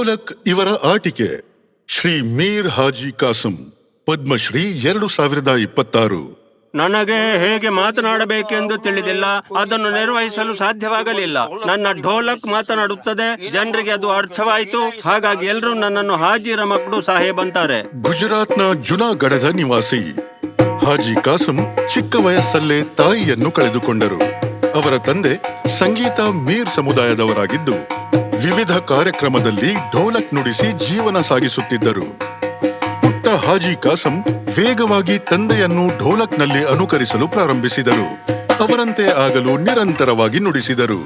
ಢೋಲಕ್ ಇವರ ಆಟಿಕೆ. ಶ್ರೀ ಮೀರ್ ಹಾಜಿ ಕಾಸಂ, ಪದ್ಮಶ್ರೀ 2026. ನನಗೆ ಹೇಗೆ ಮಾತನಾಡಬೇಕೆಂದು ತಿಳಿದಿಲ್ಲ, ಅದನ್ನು ನಿರ್ವಹಿಸಲು ಸಾಧ್ಯವಾಗಲಿಲ್ಲ. ನನ್ನ ಢೋಲಕ್ ಮಾತನಾಡುತ್ತದೆ, ಜನರಿಗೆ ಅದು ಅರ್ಥವಾಯಿತು, ಹಾಗಾಗಿ ಎಲ್ಲರೂ ನನ್ನನ್ನು ಹಾಜಿ ರಮಕ್ಡು ಸಾಹೇಬ್ ಅಂತಾರೆ. ಗುಜರಾತ್ನ ಜುನಾಗಢದ ನಿವಾಸಿ ಹಾಜಿ ಕಾಸಂ ಚಿಕ್ಕ ವಯಸ್ಸಲ್ಲೇ ತಾಯಿಯನ್ನು ಕಳೆದುಕೊಂಡರು. ಅವರ ತಂದೆ ಸಂಗೀತ ಮೀರ್ ಸಮುದಾಯದವರಾಗಿದ್ದು ವಿವಿಧ ಕಾರ್ಯಕ್ರಮದಲ್ಲಿ ಢೋಲಕ್ ನುಡಿಸಿ ಜೀವನ ಸಾಗಿಸುತ್ತಿದ್ದರು. ಪುಟ್ಟ ಹಾಜಿ ಕಾಸಂ ವೇಗವಾಗಿ ತಂದೆಯನ್ನು ಢೋಲಕ್ನಲ್ಲಿ ಅನುಕರಿಸಲು ಪ್ರಾರಂಭಿಸಿದರು. ಅವರಂತೆ ಆಗಲು ನಿರಂತರವಾಗಿ ನುಡಿಸಿದರು.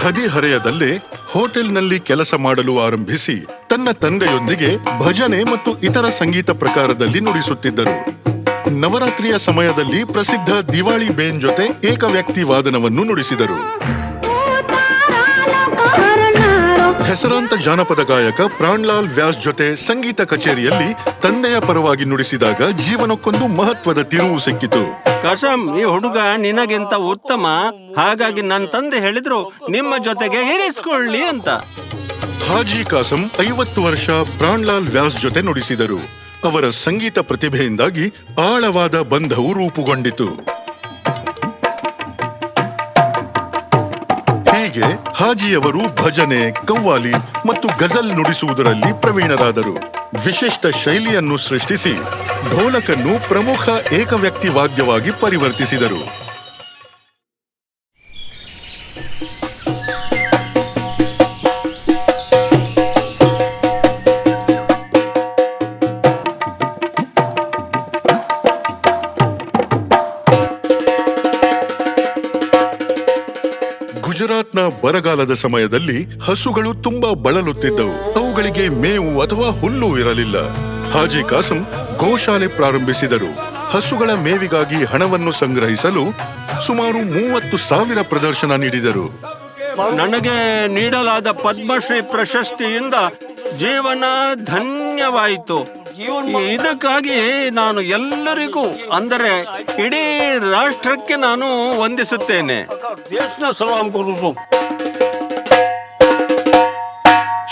ಹದಿಹರೆಯದಲ್ಲೇ ಹೋಟೆಲ್ನಲ್ಲಿ ಕೆಲಸ ಮಾಡಲು ಆರಂಭಿಸಿ ತನ್ನ ತಂದೆಯೊಂದಿಗೆ ಭಜನೆ ಮತ್ತು ಇತರ ಸಂಗೀತ ಪ್ರಕಾರದಲ್ಲಿ ನುಡಿಸುತ್ತಿದ್ದರು. ನವರಾತ್ರಿಯ ಸಮಯದಲ್ಲಿ ಪ್ರಸಿದ್ಧ ದಿವಾಳಿ ಬೇನ್ ಜೊತೆ ಏಕವ್ಯಕ್ತಿ ವಾದನವನ್ನು ನುಡಿಸಿದರು. ಹೆಸರಾಂತ ಜಾನಪದ ಗಾಯಕ ಪ್ರಾಣ್ಲಾಲ್ ವ್ಯಾಸ್ ಜೊತೆ ಸಂಗೀತ ಕಚೇರಿಯಲ್ಲಿ ತಂದೆಯ ಪರವಾಗಿ ನುಡಿಸಿದಾಗ ಜೀವನಕ್ಕೊಂದು ಮಹತ್ವದ ತಿರುವು ಸಿಕ್ಕಿತು. ಕಸಂ, ಈ ಹುಡುಗ ನಿನಗಿಂತ ಉತ್ತಮ, ಹಾಗಾಗಿ ನನ್ನ ತಂದೆ ಹೇಳಿದ್ರು ನಿಮ್ಮ ಜೊತೆಗೆ ಇರಿಸಿಕೊಳ್ಳಿ ಅಂತ. ಹಾಜಿ ಕಾಸಂ 50 ವರ್ಷ ಪ್ರಾಣ್ಲಾಲ್ ವ್ಯಾಸ್ ಜೊತೆ ನುಡಿಸಿದರು. ಅವರ ಸಂಗೀತ ಪ್ರತಿಭೆಯಿಂದಾಗಿ ಆಳವಾದ ಬಂಧವು ರೂಪುಗೊಂಡಿತು. ಹೀಗೆ ಹಾಜಿಯವರು ಭಜನೆ, ಕವ್ವಾಲಿ ಮತ್ತು ಗಜಲ್ ನುಡಿಸುವುದರಲ್ಲಿ ಪ್ರವೀಣರಾದರು. ವಿಶಿಷ್ಟ ಶೈಲಿಯನ್ನು ಸೃಷ್ಟಿಸಿ ಢೋಲಕನ್ನು ಪ್ರಮುಖ ಏಕವ್ಯಕ್ತಿ ವಾದ್ಯವಾಗಿ ಪರಿವರ್ತಿಸಿದರು. ಗುಜರಾತ್ನ ಬರಗಾಲದ ಸಮಯದಲ್ಲಿ ಹಸುಗಳು ತುಂಬಾ ಬಳಲುತ್ತಿದ್ದವು. ಅವುಗಳಿಗೆ ಮೇವು ಅಥವಾ ಹುಲ್ಲು ಇರಲಿಲ್ಲ. ಹಾಜಿ ಕಾಸಂ ಗೋಶಾಲೆ ಪ್ರಾರಂಭಿಸಿದರು. ಹಸುಗಳ ಮೇವಿಗಾಗಿ ಹಣವನ್ನು ಸಂಗ್ರಹಿಸಲು ಸುಮಾರು 30,000 ಪ್ರದರ್ಶನ ನೀಡಿದರು. ನನಗೆ ನೀಡಲಾದ ಪದ್ಮಶ್ರೀ ಪ್ರಶಸ್ತಿಯಿಂದ ಜೀವನ ಧನ್ಯವಾಯಿತು. ಇದಕ್ಕಾಗಿ ನಾನು ಎಲ್ಲರಿಗೂ, ಅಂದರೆ ಇಡೀ ರಾಷ್ಟ್ರಕ್ಕೆ ನಾನು ವಂದಿಸುತ್ತೇನೆ.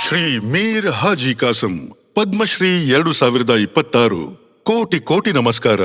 ಶ್ರೀ ಮೀರ್ ಹಾಜಿ ಕಾಸಂ, ಪದ್ಮಶ್ರೀ 2026. ಕೋಟಿ ಕೋಟಿ ನಮಸ್ಕಾರ.